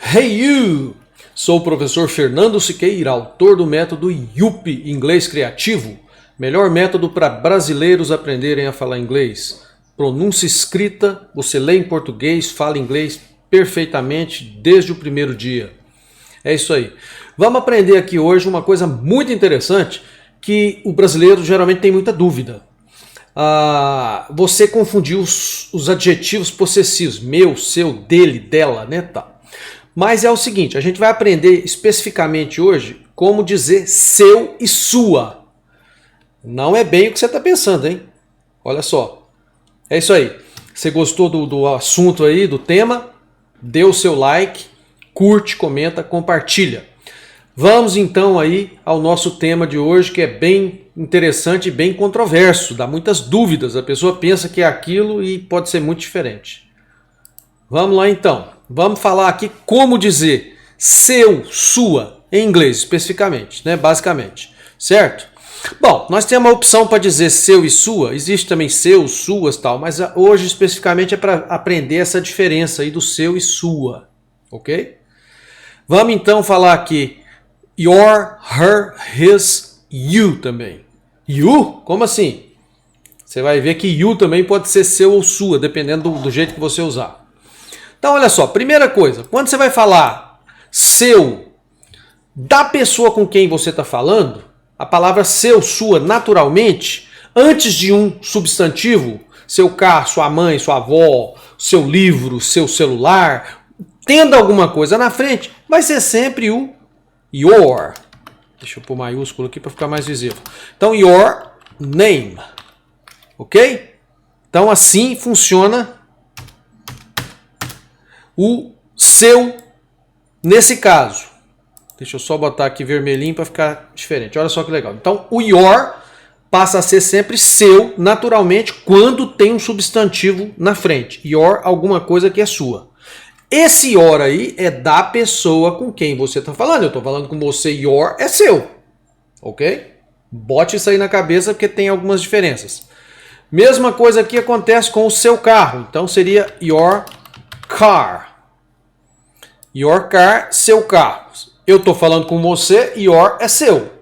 Hey you! Sou o professor Fernando Siqueira, autor do método IUP, Inglês Criativo, melhor método para brasileiros aprenderem a falar inglês. Pronúncia escrita, você lê em português, fala inglês perfeitamente desde o primeiro dia. É isso aí. Vamos aprender aqui hoje uma coisa muito interessante que o brasileiro geralmente tem muita dúvida. Você confundiu os adjetivos possessivos, meu, seu, dele, dela, né? Tá. Mas é o seguinte, a gente vai aprender especificamente hoje como dizer seu e sua. Não é bem o que você está pensando, hein? Olha só. É isso aí. Você gostou do assunto aí, do tema? Dê o seu like, curte, comenta, compartilha. Vamos então aí ao nosso tema de hoje, que é bem interessante e bem controverso. Dá muitas dúvidas. A pessoa pensa que é aquilo e pode ser muito diferente. Vamos lá então. Vamos falar aqui como dizer seu, sua, em inglês especificamente, né? Basicamente, certo? Bom, nós temos uma opção para dizer seu e sua, existe também seus, suas, tal, mas hoje especificamente é para aprender essa diferença aí do seu e sua, ok? Vamos então falar aqui your, her, his, you também. You? Como assim? Você vai ver que you também pode ser seu ou sua, dependendo do jeito que você usar. Então, olha só, primeira coisa, quando você vai falar seu da pessoa com quem você está falando, a palavra seu, sua, naturalmente, antes de um substantivo, seu carro, sua mãe, sua avó, seu livro, seu celular, tendo alguma coisa na frente, vai ser sempre o your. Deixa eu pôr maiúsculo aqui para ficar mais visível. Então, your name. Ok? Então, assim funciona o seu, nesse caso. Deixa eu só botar aqui vermelhinho para ficar diferente. Olha só que legal. Então, o your passa a ser sempre seu, naturalmente, quando tem um substantivo na frente. Your, alguma coisa que é sua. Esse your aí é da pessoa com quem você está falando. Eu estou falando com você, your é seu. Ok? Bote isso aí na cabeça porque tem algumas diferenças. Mesma coisa que acontece com o seu carro. Então, seria your car. Your car, seu carro. Eu estou falando com você, your é seu.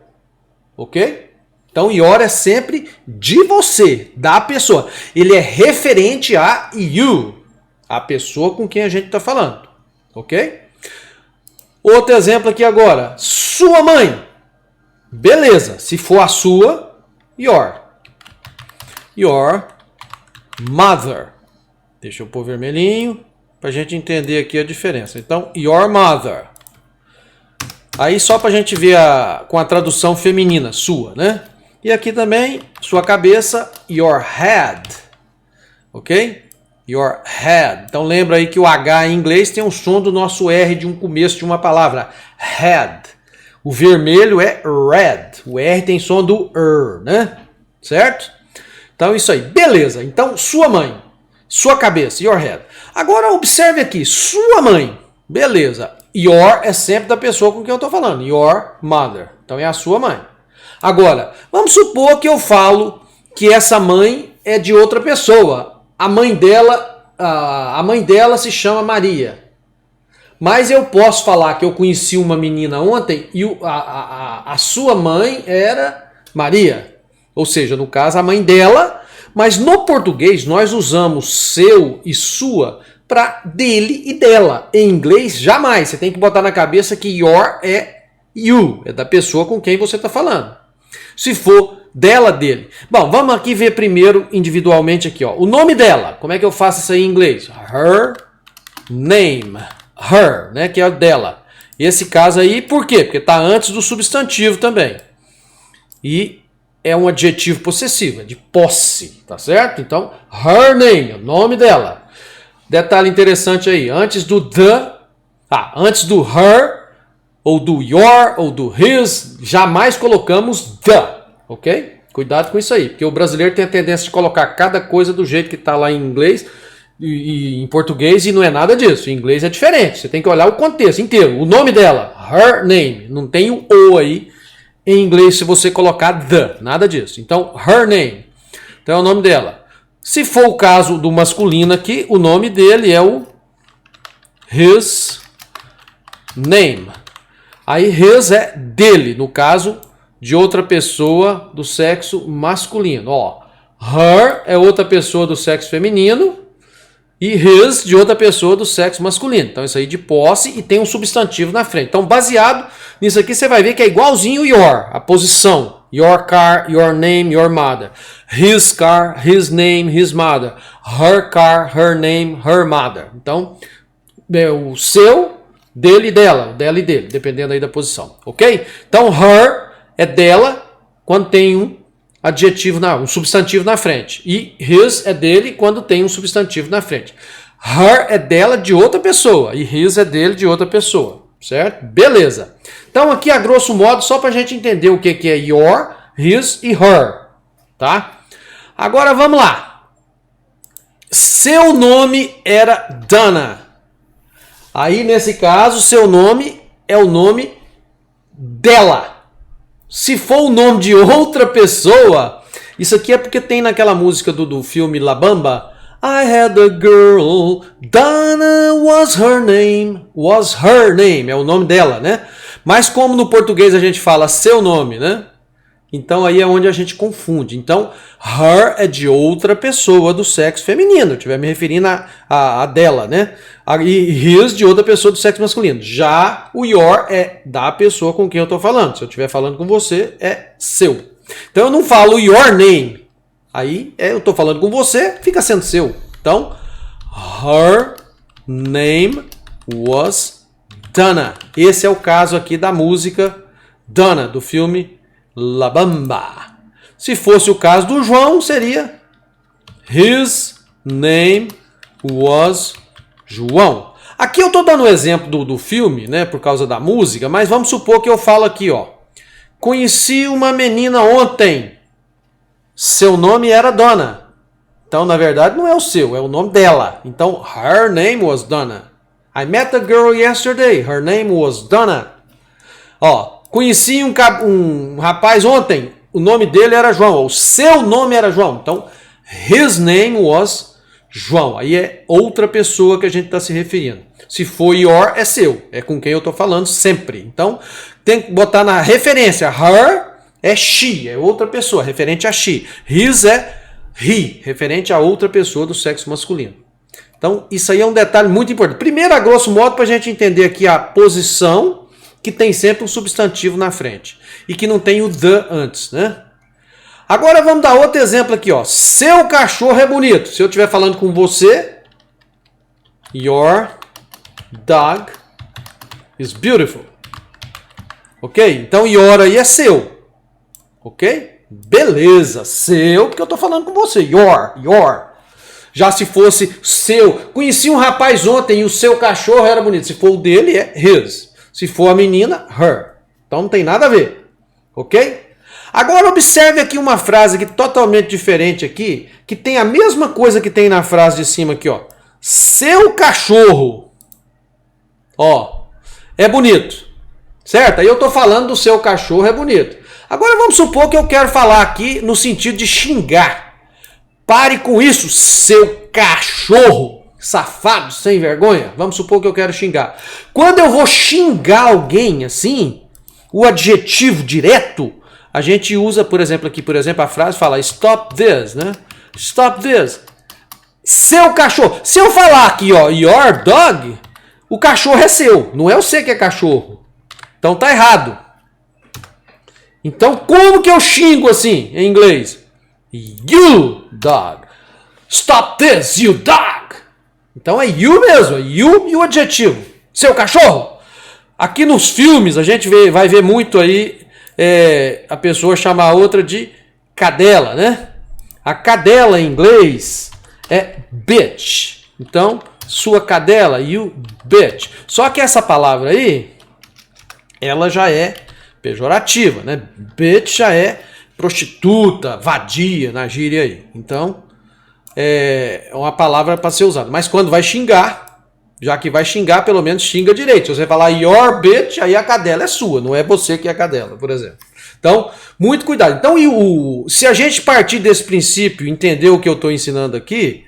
Ok? Então, your é sempre de você, da pessoa. Ele é referente a you, a pessoa com quem a gente está falando. Ok? Outro exemplo aqui agora. Sua mãe. Beleza. Se for a sua, your. Your mother. Deixa eu pôr vermelhinho para a gente entender aqui a diferença. Então, your mother. Aí só para a gente ver com a tradução feminina, sua, né? E aqui também, sua cabeça, your head. Ok? Your head. Então lembra aí que o H em inglês tem um som do nosso R de um começo de uma palavra. Head. O vermelho é red. O R tem som do né? Certo? Então isso aí. Beleza. Então sua mãe. Sua cabeça, your head. Agora observe aqui, sua mãe. Beleza. Your é sempre da pessoa com quem eu estou falando. Your mother. Então é a sua mãe. Agora, vamos supor que eu falo que essa mãe é de outra pessoa. A mãe dela se chama Maria. Mas eu posso falar que eu conheci uma menina ontem e a sua mãe era Maria. Ou seja, no caso, a mãe dela. Mas no português nós usamos seu e sua para dele e dela. Em inglês, jamais. Você tem que botar na cabeça que your é you. É da pessoa com quem você está falando. Se for dela, dele. Bom, vamos aqui ver primeiro individualmente aqui. Ó. O nome dela. Como é que eu faço isso aí em inglês? Her name. Her, né? Que é dela. Esse caso aí, por quê? Porque está antes do substantivo também. E é um adjetivo possessivo, é de posse, tá certo? Então, her name, o nome dela. Detalhe interessante aí, antes do her, ou do your, ou do his, jamais colocamos the, ok? Cuidado com isso aí, porque o brasileiro tem a tendência de colocar cada coisa do jeito que está lá em inglês e em português, e não é nada disso. Em inglês é diferente, você tem que olhar o contexto inteiro. O nome dela, her name, não tem o O aí em inglês se você colocar the, nada disso. Então, her name, então é o nome dela. Se for o caso do masculino aqui, o nome dele é o his name. Aí his é dele, no caso de outra pessoa do sexo masculino. Ó, her é outra pessoa do sexo feminino e his de outra pessoa do sexo masculino. Então isso aí de posse e tem um substantivo na frente. Então baseado nisso aqui você vai ver que é igualzinho o your, a posição. Your car, your name, your mother. His car, his name, his mother. Her car, her name, her mother. Então o seu, dele e dela, dela e dele, dependendo aí da posição, ok? Então her é dela quando tem um adjetivo, um substantivo na frente. E his é dele quando tem um substantivo na frente. Her é dela de outra pessoa e his é dele de outra pessoa, certo? Beleza. Então aqui a grosso modo, só para a gente entender o que é your, his e her, tá? Agora vamos lá. Seu nome era Donna. Aí, nesse caso, seu nome é o nome dela. Se for o nome de outra pessoa, isso aqui é porque tem naquela música do filme La Bamba. I had a girl, Donna was her name. Was her name, é o nome dela, né? Mas como no português a gente fala seu nome, né? Então aí é onde a gente confunde. Então, her é de outra pessoa do sexo feminino. Eu estiver me referindo a dela, né? E his de outra pessoa do sexo masculino. Já o your é da pessoa com quem eu estou falando. Se eu estiver falando com você, é seu. Então eu não falo your name. Aí eu estou falando com você, fica sendo seu. Então, her name was Donna. Esse é o caso aqui da música Donna, do filme La Bamba. Se fosse o caso do João, seria his name was João. Aqui eu estou dando o exemplo do filme, né, por causa da música, mas vamos supor que eu falo aqui, ó. Conheci uma menina ontem. Seu nome era Donna. Então, na verdade, não é o seu, é o nome dela. Então, her name was Donna. I met a girl yesterday. Her name was Donna. Ó, conheci um rapaz ontem, o nome dele era João, o seu nome era João. Então, his name was João. Aí é outra pessoa que a gente está se referindo. Se for your, é seu, é com quem eu estou falando sempre. Então, tem que botar na referência. Her é she, é outra pessoa, referente a she. His é he, referente a outra pessoa do sexo masculino. Então, isso aí é um detalhe muito importante. Primeiro, a grosso modo, para a gente entender aqui a posição, que tem sempre um substantivo na frente. E que não tem o the antes, né? Agora vamos dar outro exemplo aqui, ó. Seu cachorro é bonito. Se eu estiver falando com você, your dog is beautiful. Ok? Então, your aí é seu. Ok? Beleza. Seu, porque eu estou falando com você. Your. Já se fosse seu. Conheci um rapaz ontem e o seu cachorro era bonito. Se for o dele, é his. Se for a menina, her. Então não tem nada a ver. Ok? Agora observe aqui uma frase aqui totalmente diferente aqui, que tem a mesma coisa que tem na frase de cima aqui, ó. Seu cachorro, ó, é bonito. Certo? Aí eu tô falando do seu cachorro é bonito. Agora vamos supor que eu quero falar aqui no sentido de xingar. Pare com isso, seu cachorro. Safado, sem vergonha. Vamos supor que eu quero xingar. Quando eu vou xingar alguém assim, o adjetivo direto, a gente usa, por exemplo, a frase fala stop this, né? Stop this. Seu cachorro. Se eu falar aqui, ó, your dog, o cachorro é seu, não é você que é cachorro. Então tá errado. Então como que eu xingo assim em inglês? You dog. Stop this, you dog. Então é you mesmo, é you e o adjetivo. Seu cachorro. Aqui nos filmes a gente vai ver muito aí a pessoa chamar a outra de cadela, né? A cadela em inglês é bitch. Então, sua cadela, you bitch. Só que essa palavra aí, ela já é pejorativa, né? Bitch já é prostituta, vadia na gíria aí. Então, é uma palavra para ser usada. Mas quando vai xingar, já que vai xingar, pelo menos xinga direito. Se você falar your bitch, aí a cadela é sua, não é você que é a cadela, por exemplo. Então, muito cuidado. Então, se a gente partir desse princípio e entender o que eu estou ensinando aqui,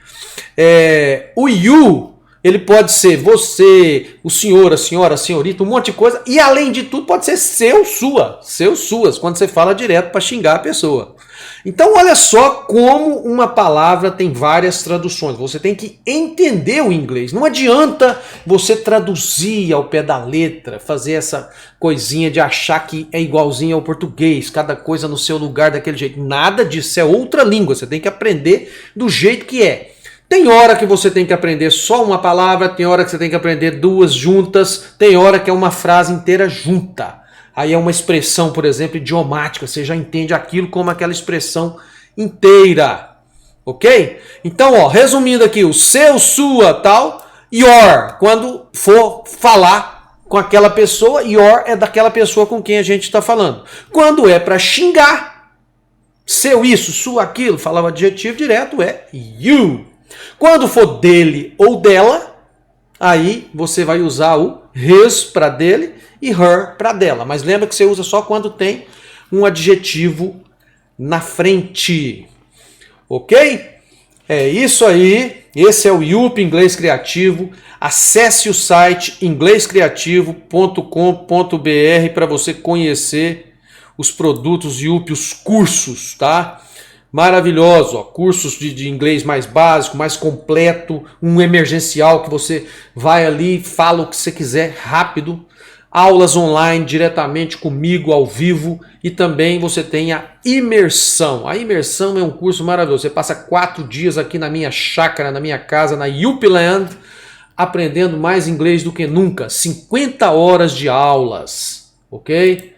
o you, ele pode ser você, o senhor, a senhora, a senhorita, um monte de coisa. E além de tudo, pode ser seu, sua, seus, suas, quando você fala direto para xingar a pessoa. Então olha só como uma palavra tem várias traduções. Você tem que entender o inglês. Não adianta você traduzir ao pé da letra, fazer essa coisinha de achar que é igualzinho ao português, cada coisa no seu lugar daquele jeito. Nada disso, é outra língua. Você tem que aprender do jeito que é. Tem hora que você tem que aprender só uma palavra, tem hora que você tem que aprender duas juntas, tem hora que é uma frase inteira junta. Aí é uma expressão, por exemplo, idiomática, você já entende aquilo como aquela expressão inteira, ok? Então, ó, resumindo aqui, o seu, sua, tal, your, quando for falar com aquela pessoa, your é daquela pessoa com quem a gente está falando. Quando é para xingar, seu isso, sua aquilo, falar o adjetivo direto é you. Quando for dele ou dela, aí você vai usar o his para dele e her para dela. Mas lembra que você usa só quando tem um adjetivo na frente. Ok? É isso aí. Esse é o Yupi Inglês Criativo. Acesse o site inglescreativo.com.br para você conhecer os produtos Yupi, os cursos, tá? Maravilhoso, ó. Cursos de inglês mais básico, mais completo, um emergencial que você vai ali, fala o que você quiser rápido, aulas online diretamente comigo ao vivo e também você tem a imersão. A imersão é um curso maravilhoso, você passa 4 dias aqui na minha chácara, na minha casa, na Yupiland, aprendendo mais inglês do que nunca, 50 horas de aulas, ok?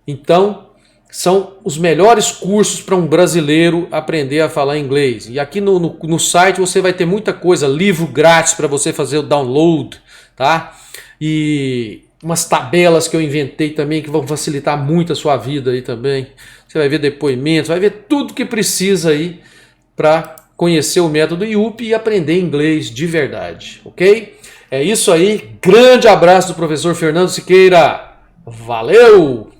Então, são os melhores cursos para um brasileiro aprender a falar inglês. E aqui no site você vai ter muita coisa, livro grátis para você fazer o download, tá? E umas tabelas que eu inventei também que vão facilitar muito a sua vida aí também. Você vai ver depoimentos, vai ver tudo que precisa aí para conhecer o método Yupi e aprender inglês de verdade, ok? É isso aí, grande abraço do professor Fernando Siqueira. Valeu!